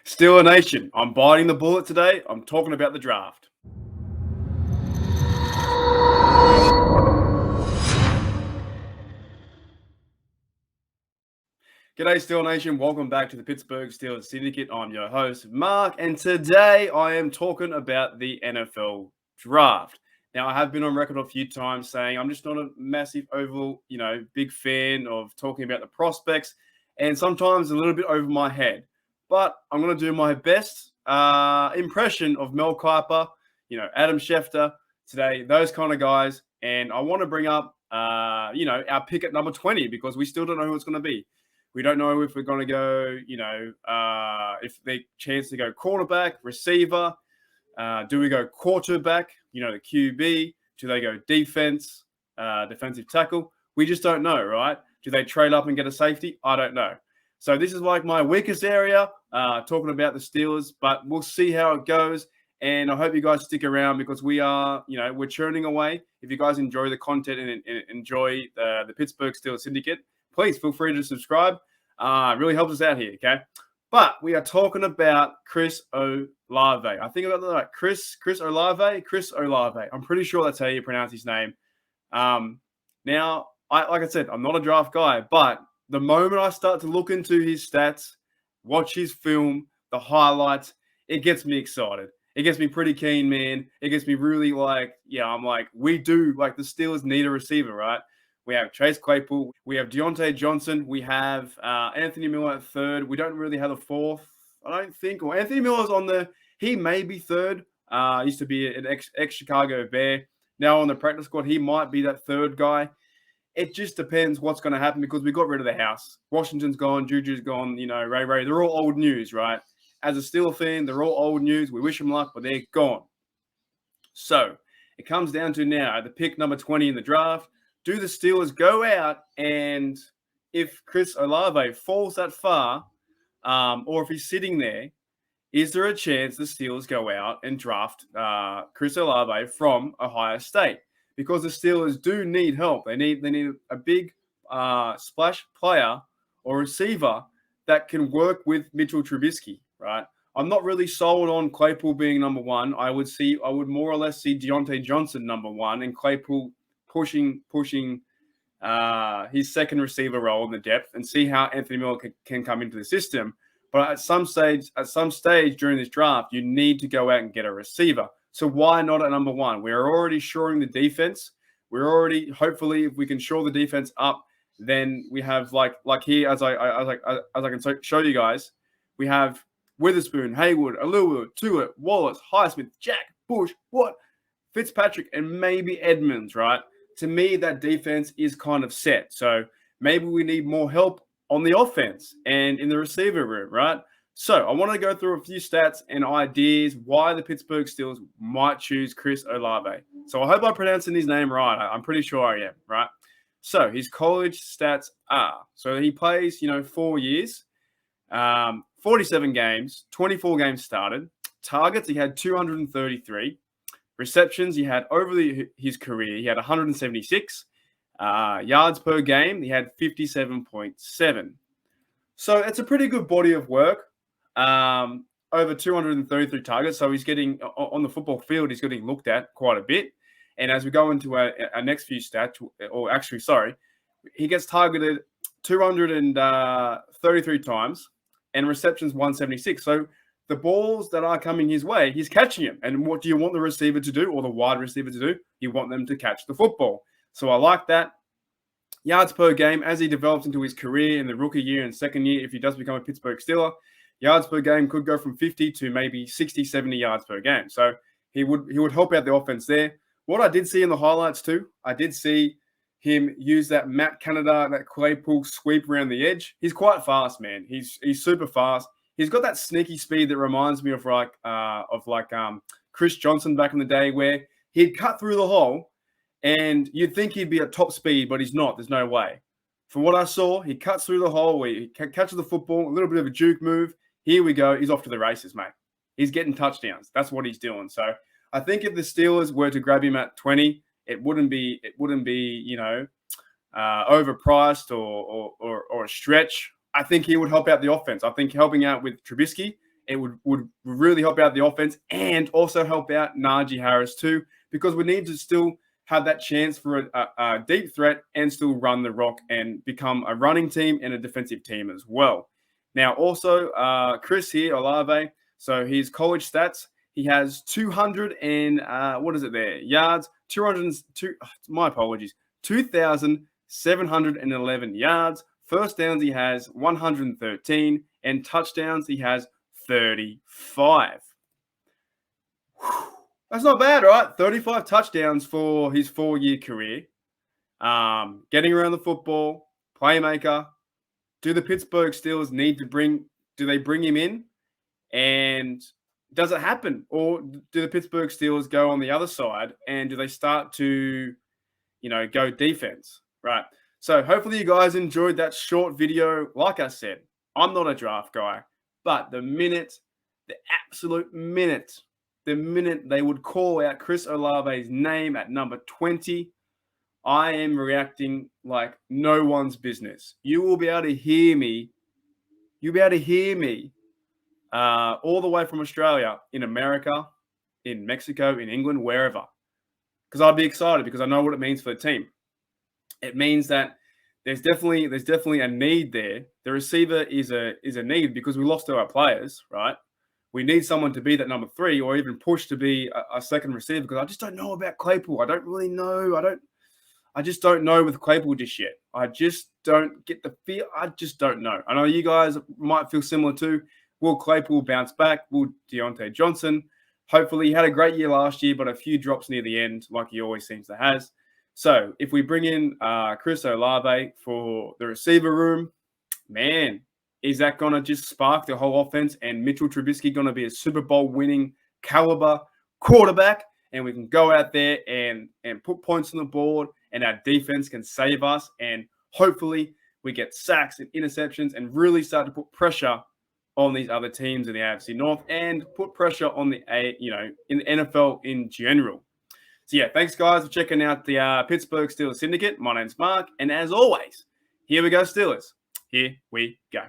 Steeler Nation, I'm biting the bullet today. I'm talking about the draft. G'day, Steeler Nation. Welcome back to the Pittsburgh Steelers Syndicate. I'm your host, Mark, and today I am talking about the NFL draft. Now, I have been on record a few times saying I'm just not a massive big fan of talking about the prospects, and sometimes a little bit over my head. But I'm going to do my best impression of Mel Kiper, Adam Schefter today, those kind of guys. And I want to bring up, our pick at number 20 because we still don't know who it's going to be. We don't know if we're going to go, if they chance to go quarterback, receiver. Do we go quarterback, the QB? Do they go defense, defensive tackle? We just don't know, right? Do they trade up and get a safety? I don't know. So this is like my weakest area, talking about the Steelers, but we'll see how it goes. And I hope you guys stick around because we are, we're churning away. If you guys enjoy the content and enjoy the Pittsburgh Steelers Syndicate, please feel free to subscribe. It really helps us out here, okay? But we are talking about Chris Olave. I think I got that right. Chris Olave? Chris Olave. I'm pretty sure that's how you pronounce his name. Now, like I said, I'm not a draft guy, but the moment I start to look into his stats, watch his film, the highlights, it gets me excited. It gets me pretty keen, man. It gets me really I'm like, we do, like the Steelers need a receiver, right? We have Chase Claypool. We have Deontay Johnson. We have Anthony Miller at third. We don't really have a fourth, I don't think. Or Anthony Miller's on the – he may be third. Used to be an ex-Chicago Bear. Now on the practice squad, he might be that third guy. It just depends what's going to happen because we got rid of the house. Washington's gone. Juju's gone. Ray. They're all old news, right? As a Steelers fan, they're all old news. We wish them luck, but they're gone. So it comes down to now at the pick number 20 in the draft. Do the Steelers go out and if Chris Olave falls that far, or if he's sitting there, is there a chance the Steelers go out and draft Chris Olave from Ohio State? Because the Steelers do need help. They need a big splash player or receiver that can work with Mitchell Trubisky, right? I'm not really sold on Claypool being number one. I would more or less see Deontay Johnson number one and Claypool pushing his second receiver role in the depth and see how Anthony Miller can come into the system. But at some stage during this draft, you need to go out and get a receiver. So why not at number one? We're already shoring the defense. We're already, hopefully, if we can shore the defense up, then we have like here, as I can show you guys, we have Witherspoon, Haywood, Alua, Tuitt, Wallace, Highsmith, Jack, Bush, Fitzpatrick, and maybe Edmonds, right? To me, that defense is kind of set. So maybe we need more help on the offense and in the receiver room, right? So I want to go through a few stats and ideas why the Pittsburgh Steelers might choose Chris Olave. So I hope I'm pronouncing his name right. I'm pretty sure I am, right? So his college stats are, so he plays, 4 years, 47 games, 24 games started. Targets, he had 233. Receptions, he had over his career, he had 176. Yards per game, he had 57.7. So it's a pretty good body of work. Over 233 targets. So he's getting, on the football field, he's getting looked at quite a bit. And as we go into our next few stats, he gets targeted 233 times and receptions 176. So the balls that are coming his way, he's catching them. And what do you want the receiver to do or the wide receiver to do? You want them to catch the football. So I like that. Yards per game, as he develops into his career in the rookie year and second year, if he does become a Pittsburgh Steeler, yards per game could go from 50 to maybe 60, 70 yards per game. So he would help out the offense there. What I did see in the highlights too, I did see him use that Matt Canada, that Claypool sweep around the edge. He's quite fast, man. He's super fast. He's got that sneaky speed that reminds me of Chris Johnson back in the day where he'd cut through the hole and you'd think he'd be at top speed, but he's not. There's no way. From what I saw, he cuts through the hole where he catches the football, a little bit of a juke move. Here we go. He's off to the races, mate. He's getting touchdowns. That's what he's doing. So I think if the Steelers were to grab him at 20, it wouldn't be overpriced or a stretch. I think he would help out the offense. I think helping out with Trubisky It would really help out the offense and also help out Najee Harris too, because we need to still have that chance for a deep threat and still run the rock and become a running team and a defensive team as well. Now, also, Chris here, Olave, so his college stats, he has 200 and, what is it there? Yards, 202, my apologies, 2,711 yards. First downs, he has 113, and touchdowns, he has 35. Whew. That's not bad, right? 35 touchdowns for his 4-year career. Getting around the football, playmaker. Do the Pittsburgh Steelers do they bring him in? And does it happen? Or do the Pittsburgh Steelers go on the other side and do they start to, go defense, right? So hopefully you guys enjoyed that short video. Like I said, I'm not a draft guy, but the minute they would call out Chris Olave's name at number 20, I am reacting like no one's business. You will be able to hear me. You'll be able to hear me all the way from Australia, in America, in Mexico, in England, wherever. Because I'd be excited because I know what it means for the team. It means that there's definitely a need there. The receiver is a need because we lost our players, right? We need someone to be that number 3 or even push to be a second receiver, because I just don't know about Claypool. I don't really know. I just don't know with Claypool just yet. I just don't get the feel. I just don't know. I know you guys might feel similar too. Will Claypool bounce back? Will Deontay Johnson? Hopefully, he had a great year last year, but a few drops near the end, like he always seems to has. So if we bring in Chris Olave for the receiver room, man, is that going to just spark the whole offense? And Mitchell Trubisky going to be a Super Bowl winning caliber quarterback? And we can go out there and put points on the board, and our defense can save us. And hopefully we get sacks and interceptions and really start to put pressure on these other teams in the AFC North and put pressure on in the NFL in general. So yeah, thanks guys for checking out the Pittsburgh Steelers Syndicate. My name's Mark, and as always, here we go Steelers. Here we go.